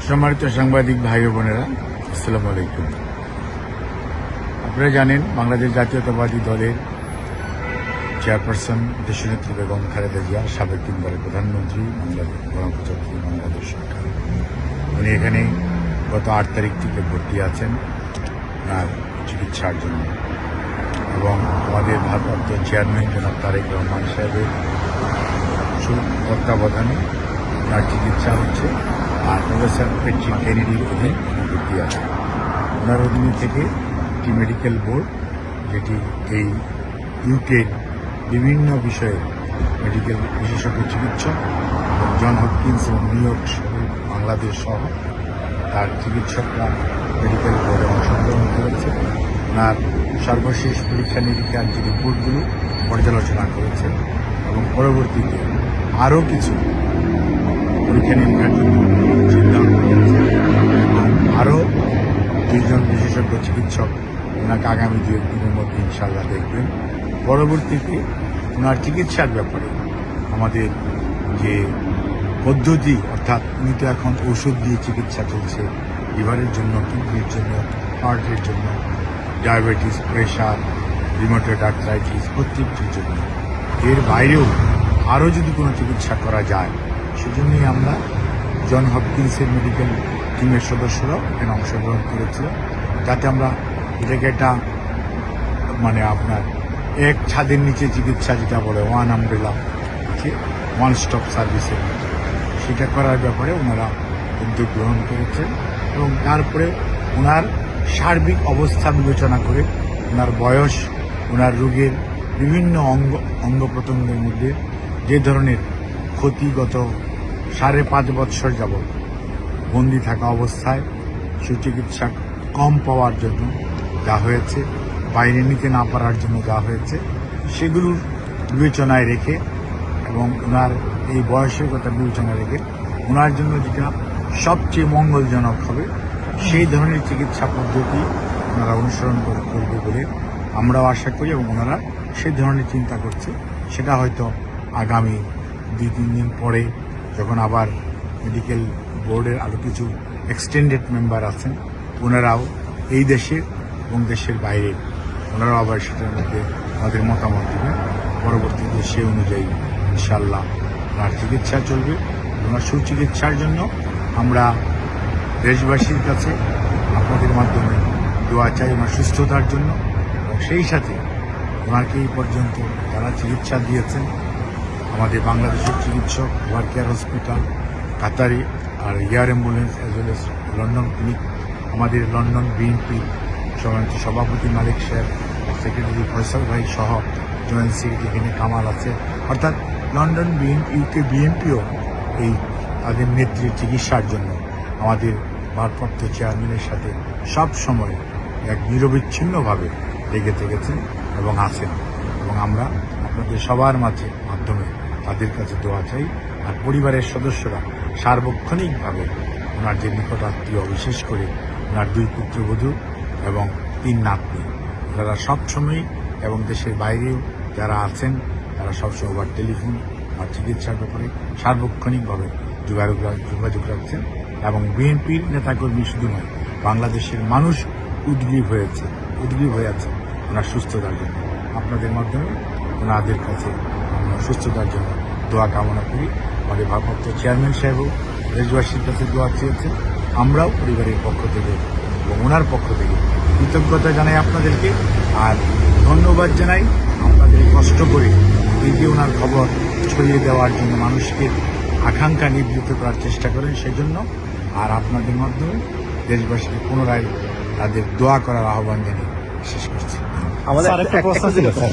সম্মানিত সাংবাদিক ভাই ও বোনেরা, আসসালামু আলাইকুম। আপনারা জানেন বাংলাদেশ জাতীয়তাবাদী দলের চেয়ারপারসন দেশনেত্রী বেগম খালেদা জিয়া, সাবেক 3 বারের প্রধানমন্ত্রী, বাংলাদেশ গণপ্রজাতন্ত্রী বাংলাদেশ সরকার, উনি এখানে গত 8 তারিখ থেকে ভর্তি আছেন আর চিকিৎসার জন্য, এবং আমাদের ভারপ্রাপ্ত চেয়ারম্যান জনাব তারেক রহমান সাহেবের তত্ত্বাবধানে তার চিকিৎসা হচ্ছে। আর প্রফেসর পেট্রিক কেনেডির অধীনে ভর্তি আছে। ওনার অধীনে থেকে একটি মেডিকেল বোর্ড, যেটি এই ইউকের বিভিন্ন বিষয়ে মেডিকেল বিশেষজ্ঞ চিকিৎসক এবং জন হপকিন্স এবং নিউ ইয়র্ক বাংলাদেশ সহ তার চিকিৎসকরা মেডিকেল বোর্ডে অংশগ্রহণ করেছে। ওনার সর্বশেষ পরীক্ষা নিরীক্ষার যে রিপোর্টগুলো পর্যালোচনা করেছে এবং পরবর্তীতে আরও কিছু পরীক্ষা নিরীক্ষার জন্য সিদ্ধান্ত নিয়েছে এবং আরও 2 জন বিশেষজ্ঞ চিকিৎসক ওনাকে আগামী 2 দিনের মধ্যে ইনশাল্লাহ দেখবেন। পরবর্তীতে ওনার চিকিৎসার ব্যাপারে আমাদের যে পদ্ধতি, অর্থাৎ উনি তো এখন ওষুধ দিয়ে চিকিৎসা চলছে লিভারের জন্য, কিডনির জন্য, হার্টের জন্য, ডায়াবেটিস, প্রেশার, রিউমেটয়েড আর্থ্রাইটিস, প্রত্যেকটির জন্য। এর বাইরেও আরও যদি কোনো চিকিৎসা করা যায়, সেজন্যই আমরা জন হপকিন্সের মেডিকেল টিমের সদস্যরাও এখানে অংশগ্রহণ করেছিল, যাতে আমরা এটাকে একটা আপনার এক ছাদের নিচে চিকিৎসা, যেটা বলে ওয়ান আমব্রেলা, ওয়ান স্টপ সার্ভিসের মতো, সেটা করার ব্যাপারে ওনারা উদ্যোগ গ্রহণ করেছেন। এবং তারপরে ওনার সার্বিক অবস্থা বিবেচনা করে, ওনার বয়স, ওনার রোগের বিভিন্ন অঙ্গ প্রত্যঙ্গের মধ্যে যে ধরনের ক্ষতি গত 5.5 বৎসর যাবৎ বন্দি থাকা অবস্থায় সুচিকিৎসা কম পাওয়ার জন্য যা হয়েছে, বাইরে নিতে না পারার জন্য যা হয়েছে, সেগুলোর বিবেচনায় রেখে এবং ওনার এই বয়সের কথা বিবেচনায় রেখে ওনার জন্য যেটা সবচেয়ে মঙ্গলজনক হবে সেই ধরনের চিকিৎসা পদ্ধতি ওনারা অনুসরণ করবে বলে আমরাও আশা করি, এবং ওনারা সেই ধরনের চিন্তা করছে। সেটা হয়তো আগামী 2-3 দিন পরে, যখন আবার মেডিকেল বোর্ডের আরও কিছু এক্সটেন্ডেড মেম্বার আছেন, ওনারাও এই দেশের এবং দেশের বাইরে ওনারাও আবার সেটার মধ্যে আমাদের মতামত দেবেন। পরবর্তীতে সে অনুযায়ী ইনশাল্লাহ ওনার চিকিৎসা চলবে। ওনার সুচিকিৎসার জন্য আমরা দেশবাসীর কাছে আপনাদের মাধ্যমে দোয়া চাই ওনার সুস্থতার জন্য, এবং সেই সাথে ওনাকে এই পর্যন্ত যারা চিকিৎসা দিয়েছেন, আমাদের বাংলাদেশের চিকিৎসক, ওয়ার কেয়ার হসপিটাল, কাতারি আর air ambulance, as well as London clinic, আমাদের লন্ডন বিএনপি সভাপতি মালিক সাহেব, সেক্রেটারি ফয়সাল ভাই সহ জয়েন্ট সেক্রেটারি এখানে কামাল আছে, অর্থাৎ লন্ডন ইউকে বিএনপিও এই তাদের নেত্রীর চিকিৎসার জন্য আমাদের ভারপ্রাপ্ত চেয়ারম্যানের সাথে সব সময় এক নিরবিচ্ছিন্নভাবে লেগে থেকেছেন এবং আছেন। এবং আমরা আপনাদের সবার মাধ্যমে তাদের কাছে দোয়া চাই। আর পরিবারের সদস্যরা সার্বক্ষণিকভাবে ওনার যে নিকটাত্মীয়, বিশেষ করে ওনার 2 পুত্রবধূ এবং 3 নাতনি, তারা সবসময়ই এবং দেশের বাইরেও যারা আছেন, তারা সবসময় ওভার টেলিফোন আর চিকিৎসার ব্যাপারে সার্বক্ষণিকভাবে যোগাযোগ রাখছেন। এবং বিএনপির নেতাকর্মী শুধু নয়, বাংলাদেশের মানুষ উদ্গ্রীব হয়ে আছে ওনার সুস্থতার জন্য। আপনাদের মাধ্যমে ওনাদের কাছে সুস্থতার জন্য দোয়া কামনা করি। আমাদের ভারপ্রাপ্ত চেয়ারম্যান সাহেবও দেশবাসীর কাছে দোয়া চেয়েছেন। আমরাও পরিবারের পক্ষ থেকে এবং ওনার পক্ষ থেকে কৃতজ্ঞতা জানাই আপনাদেরকে, আর ধন্যবাদ জানাই আপনাদের কষ্ট করে এই যে ওনার খবর ছড়িয়ে দেওয়ার জন্য, মানুষকে আকাঙ্ক্ষা নিবৃত্ত করার চেষ্টা করেন সেজন্য। আর আপনাদের মাধ্যমে দেশবাসীকে পুনরায় তাদের দোয়া করার আহ্বান জানিয়ে শেষ করছি। আমাদের একটা প্রশ্ন ছিল স্যার।